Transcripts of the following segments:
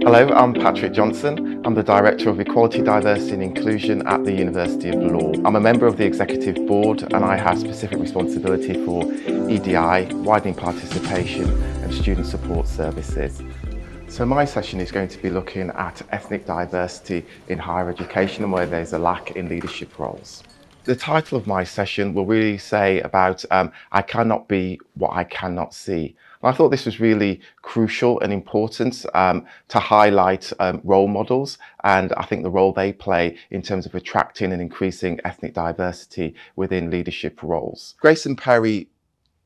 Hello, I'm Patrick Johnson. I'm the Director of Equality, Diversity and Inclusion at the University of Law. I'm a member of the Executive Board and I have specific responsibility for EDI, widening participation and student support services. So my session is going to be looking at ethnic diversity in higher education and where there's a lack in leadership roles. The title of my session will really say about I cannot be what I cannot see. And I thought this was really crucial and important to highlight role models, and I think the role they play in terms of attracting and increasing ethnic diversity within leadership roles. Grayson Perry,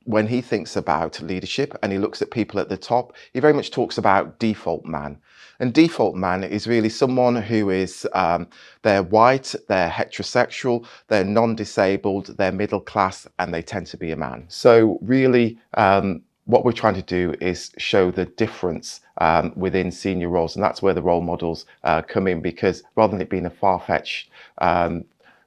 when he thinks about leadership and he looks at people at the top, he very much talks about default man. And default man is really someone who is, they're white, they're heterosexual, they're non-disabled, they're middle class, and they tend to be a man. So really, what we're trying to do is show the difference within senior roles, and that's where the role models come in, because rather than it being a far-fetched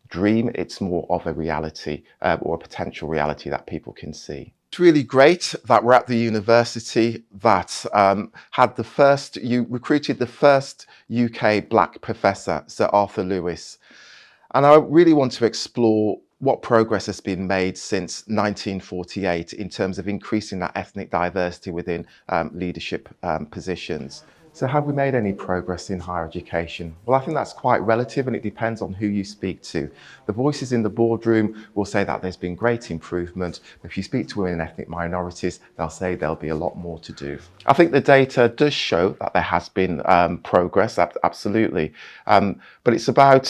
dream, it's more of a reality or a potential reality that people can see. It's really great that we're at the university that recruited the first UK black professor, Sir Arthur Lewis. And I really want to explore what progress has been made since 1948 in terms of increasing that ethnic diversity within leadership positions. So have we made any progress in higher education? Well, I think that's quite relative and it depends on who you speak to. The voices in the boardroom will say that there's been great improvement. If you speak to women and ethnic minorities, they'll say there'll be a lot more to do. I think the data does show that there has been progress, absolutely. But it's about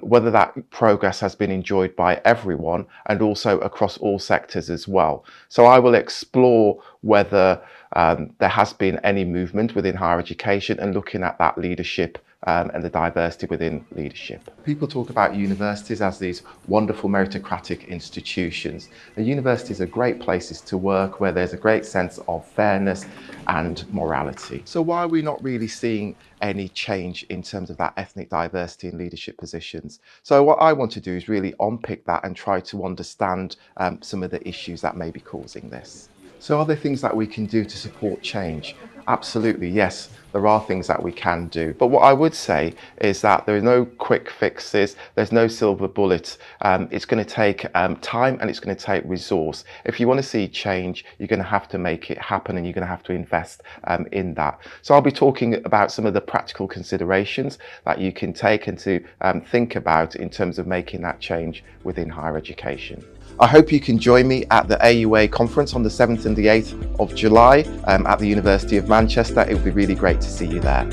whether that progress has been enjoyed by everyone and also across all sectors as well. So I will explore whether there has been any movement within higher education and looking at that leadership and the diversity within leadership. People talk about universities as these wonderful meritocratic institutions. And universities are great places to work where there's a great sense of fairness and morality. So why are we not really seeing any change in terms of that ethnic diversity in leadership positions? So what I want to do is really unpick that and try to understand some of the issues that may be causing this. So are there things that we can do to support change? Absolutely, yes, there are things that we can do. But what I would say is that there are no quick fixes, there's no silver bullet. It's going to take time and it's going to take resource. If you want to see change, you're going to have to make it happen and you're going to have to invest in that. So I'll be talking about some of the practical considerations that you can take and to think about in terms of making that change within higher education. I hope you can join me at the AUA conference on the 7th and the 8th of July at the University of Manchester. It would be really great to see you there.